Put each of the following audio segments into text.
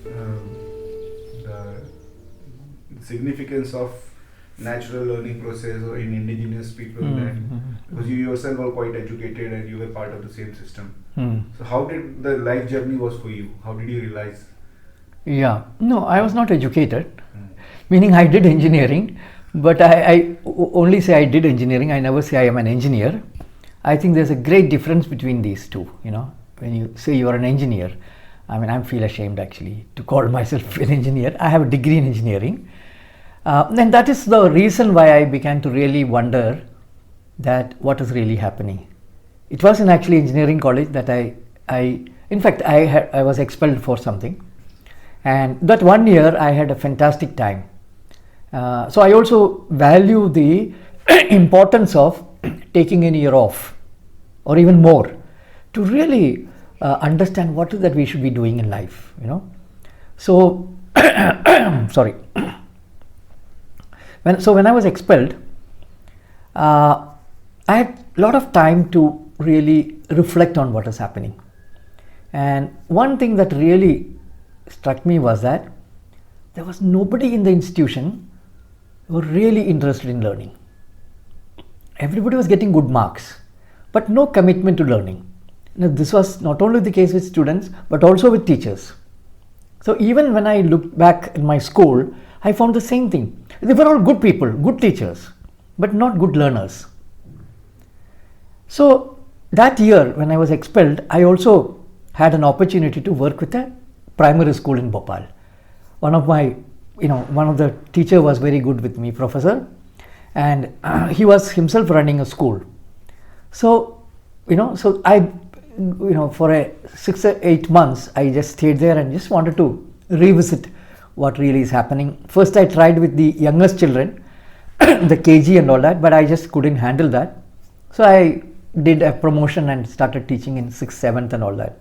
the significance of natural learning process or in indigenous people, and because you yourself were quite educated and you were part of the same system. So how did the life journey was for you? How did you realize? Yeah, no, I was not educated, meaning I did engineering, but I only say I did engineering. I never say I am an engineer. I think there's a great difference between these two. You know, when you say you are an engineer, I mean, I feel ashamed actually to call myself an engineer. I have a degree in engineering. And that is the reason why I began to really wonder that what is really happening. It was in actually engineering college that in fact, I was expelled for something. And that 1 year I had a fantastic time. So I also value the importance of taking a year off or even more to really understand what is that we should be doing in life, you know. So, sorry. When I was expelled, I had a lot of time to really reflect on what is happening. And one thing that really struck me was that there was nobody in the institution who were really interested in learning. Everybody was getting good marks, but no commitment to learning. Now, this was not only the case with students, but also with teachers. So even when I look back in my school, I found the same thing. They were all good people, good teachers, but not good learners. So that year when I was expelled, I also had an opportunity to work with a primary school in Bhopal. One of the teacher was very good with me, professor, and he was himself running a school. So, for 6 or 8 months, I just stayed there and just wanted to revisit what really is happening. First, I tried with the youngest children, the KG and all that, but I just couldn't handle that. So I did a promotion and started teaching in 6th, 7th and all that.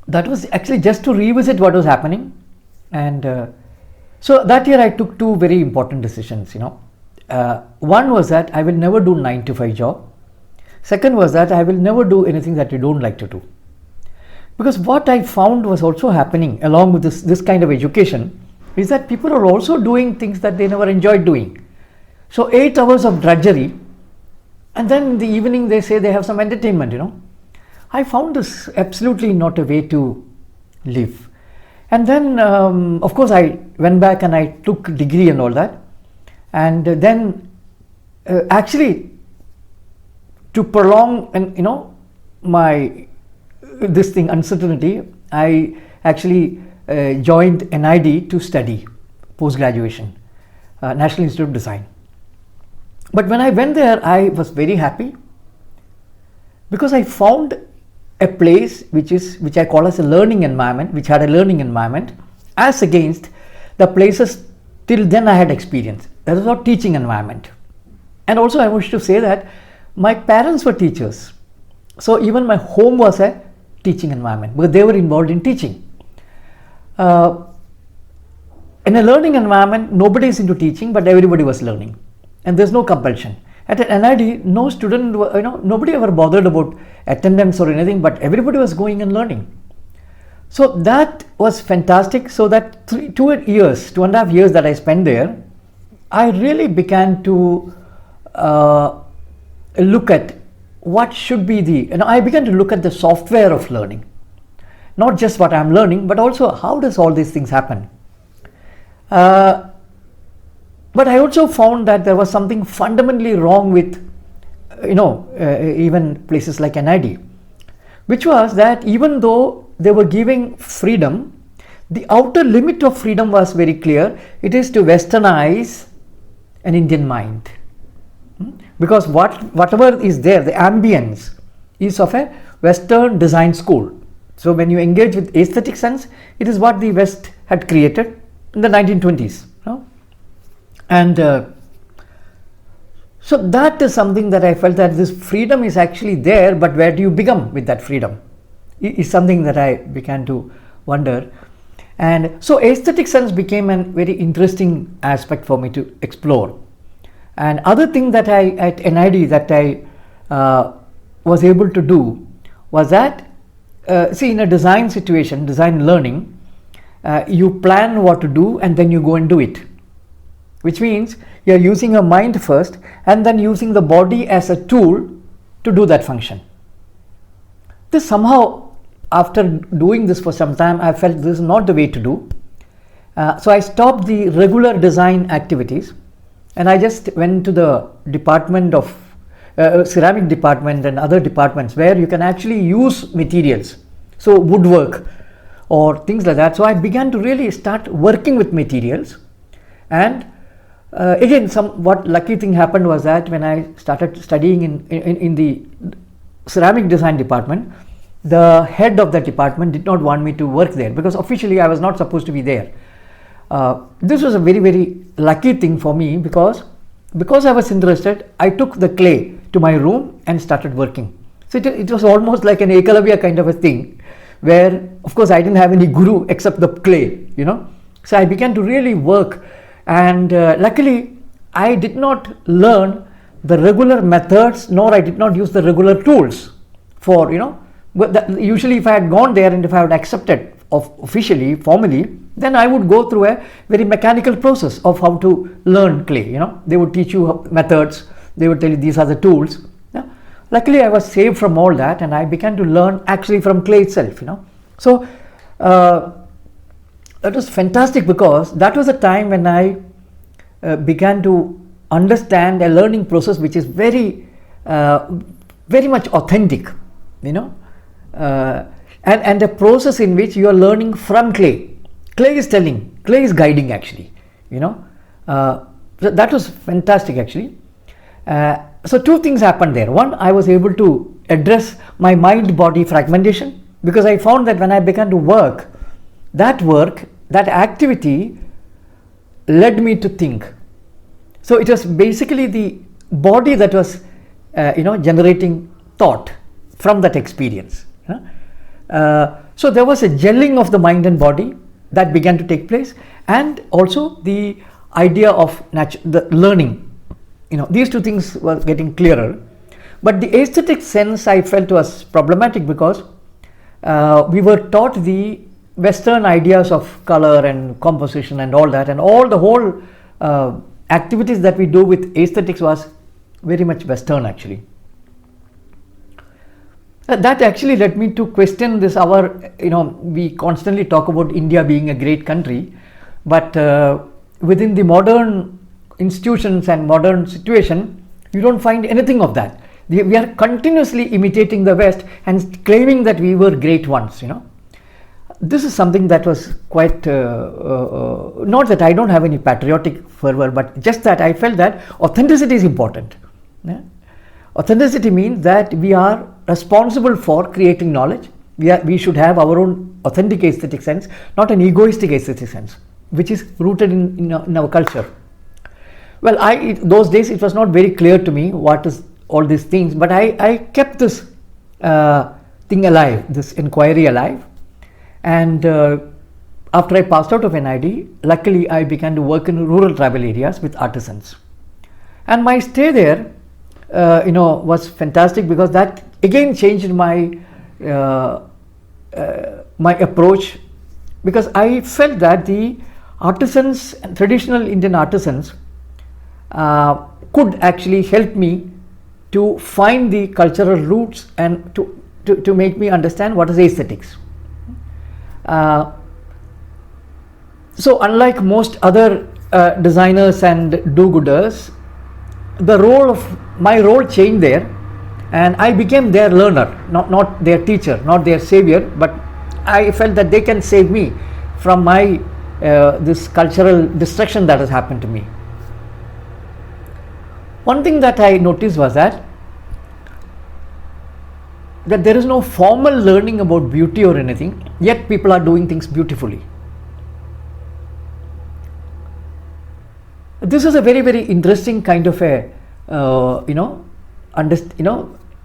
That was actually just to revisit what was happening. And so that year I took 2 very important decisions, one was that I will never do 9 to 5 job. Second was that I will never do anything that you don't like to do. Because what I found was also happening along with this kind of education is that people are also doing things that they never enjoyed doing. So 8 hours of drudgery, and then in the evening they say they have some entertainment, I found this absolutely not a way to live. And then, of course, I went back and I took degree and all that. And then, actually, to prolong my uncertainty, I actually joined NID to study post-graduation, National Institute of Design. But when I went there, I was very happy because I found a place which I call as a learning environment, which had a learning environment, as against the places till then I had experienced. That was not teaching environment. And also I wish to say that my parents were teachers. So even my home was a teaching environment because they were involved in teaching. In a learning environment, nobody is into teaching, but everybody was learning. And there's no compulsion. At an NID, no student, nobody ever bothered about attendance or anything, but everybody was going and learning. So that was fantastic. So that 2.5 years that I spent there, I really began to look at what should be I began to look at the software of learning. Not just what I'm learning, but also how does all these things happen. But I also found that there was something fundamentally wrong with, even places like NID, which was that even though they were giving freedom, the outer limit of freedom was very clear. It is to westernize an Indian mind. Because whatever is there, the ambience is of a Western design school. So when you engage with aesthetic sense, it is what the West had created in the 1920s. And so that is something that I felt that this freedom is actually there, but where do you become with that freedom? Is something that I began to wonder. And so aesthetic sense became a very interesting aspect for me to explore. And other thing that at NID that I was able to do was that see, in a design situation, design learning, you plan what to do and then you go and do it, which means you're using your mind first and then using the body as a tool to do that function. This somehow, after doing this for some time, I felt this is not the way to do. So I stopped the regular design activities and I just went to the department of ceramic department and other departments where you can actually use materials, so woodwork or things like that. So I began to really start working with materials, and again, what lucky thing happened was that when I started studying in the ceramic design department, the head of the department did not want me to work there because officially I was not supposed to be there. This was a very, very lucky thing for me because I was interested. I took the clay to my room and started working. So it was almost like an Ekalavya kind of a thing, where of course I didn't have any guru except the clay, So I began to really work, and luckily I did not learn the regular methods, nor I did not use the regular tools for, usually if I had gone there and if I had accepted officially, formally, then I would go through a very mechanical process of how to learn clay. They would teach you methods, they would tell you these are the tools. Luckily I was saved from all that and I began to learn actually from clay itself. So that was fantastic because that was a time when I began to understand a learning process which is very much authentic, and a process in which you are learning from clay. Clay is telling, clay is guiding actually, So that was fantastic actually. So two things happened there. One, I was able to address my mind-body fragmentation because I found that when I began to work, that activity led me to think. So it was basically the body that was, generating thought from that experience. So there was a gelling of the mind and body that began to take place, and also the idea of the learning. These two things were getting clearer. But the aesthetic sense I felt was problematic because we were taught the Western ideas of color and composition and all that, and the whole activities that we do with aesthetics was very much Western actually. That actually led me to question this. We constantly talk about India being a great country, but within the modern institutions and modern situation, you don't find anything of that. We are continuously imitating the West and claiming that we were great ones. This is something that was quite, not that I don't have any patriotic fervor, but just that I felt that authenticity is important. Authenticity means that we are responsible for creating knowledge. We should have our own authentic aesthetic sense, not an egoistic aesthetic sense, which is rooted in our culture. Well, those days it was not very clear to me what is all these things, but I kept this thing alive, this inquiry alive. And after I passed out of NID, luckily I began to work in rural tribal areas with artisans. And my stay there, was fantastic because that again changed my approach, because I felt that the artisans, traditional Indian artisans, could actually help me to find the cultural roots and to make me understand what is aesthetics. So unlike most other designers and do-gooders, my role changed there, and I became their learner, not their teacher, not their savior, but I felt that they can save me from my this cultural destruction that has happened to me. One thing that I noticed was that there is no formal learning about beauty or anything, yet people are doing things beautifully. This is a very, very interesting kind of a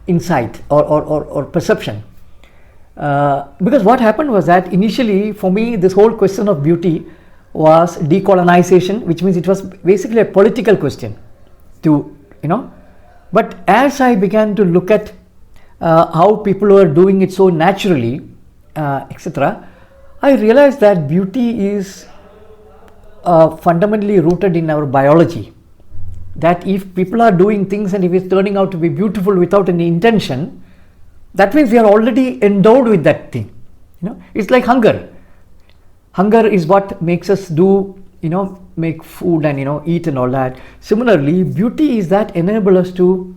insight or perception, because what happened was that initially for me this whole question of beauty was decolonization, which means it was basically a political question but as I began to look at how people were doing it so naturally, etc., I realized that beauty is fundamentally rooted in our biology. That if people are doing things and if it's turning out to be beautiful without any intention, that means we are already endowed with that thing. It's like hunger. Hunger is what makes us do, make food and eat and all that. Similarly, beauty is that enable us to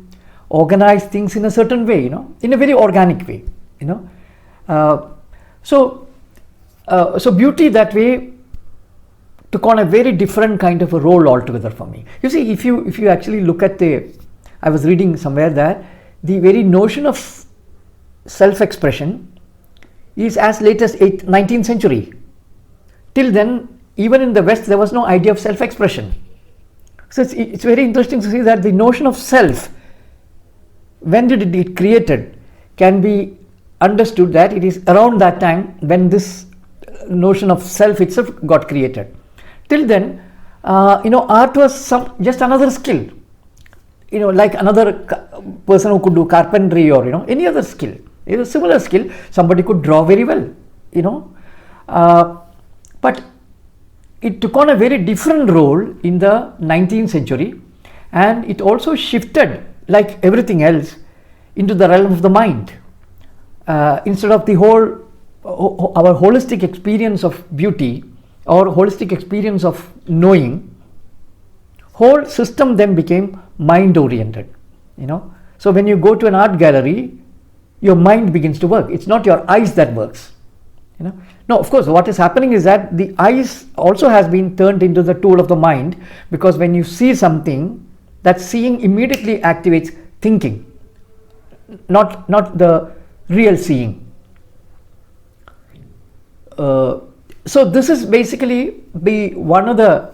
organize things in a certain way, in a very organic way, So beauty that way took on a very different kind of a role altogether for me. You see, if you actually look at I was reading somewhere that the very notion of self-expression is as late as 19th century. Till then, even in the West, there was no idea of self-expression. So it's very interesting to see that the notion of self, when did it get created, can be understood that it is around that time when this notion of self itself got created. Till then, art was just another skill, like another person who could do carpentry or any other skill. It was a similar skill. Somebody could draw very well, but it took on a very different role in the 19th century, and it also shifted, like everything else, into the realm of the mind. Instead of our holistic experience of beauty or holistic experience of knowing, whole system then became mind oriented. So when you go to an art gallery, your mind begins to work. It's not your eyes that works. No, of course, what is happening is that the eyes also has been turned into the tool of the mind, because when you see something, that seeing immediately activates thinking, not the real seeing. So this is basically one of the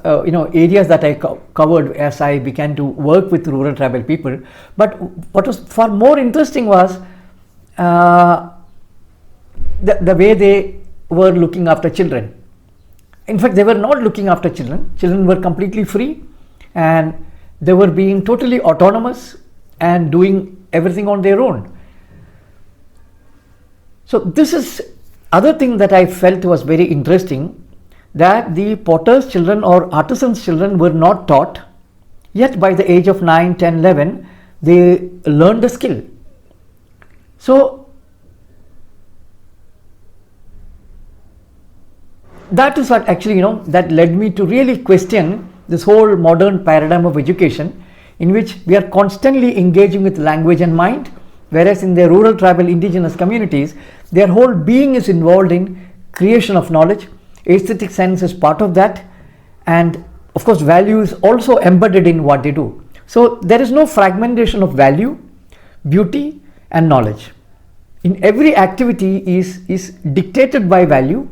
areas that I covered as I began to work with rural tribal people. But what was far more interesting was the way they were looking after children. In fact, they were not looking after children. Children were completely free, and they were being totally autonomous and doing everything on their own. So this is other thing that I felt was very interesting, that the potter's children or artisans' children were not taught, yet by the age of 9, 10, 11, they learned the skill. So that is what actually, that led me to really question this whole modern paradigm of education, in which we are constantly engaging with language and mind, whereas in the rural, tribal, indigenous communities, their whole being is involved in creation of knowledge. Aesthetic sense is part of that, and of course value is also embedded in what they do. So there is no fragmentation of value, beauty and knowledge. In every activity is dictated by value,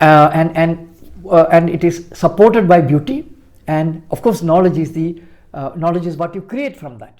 and it is supported by beauty, and of course knowledge is what you create from that.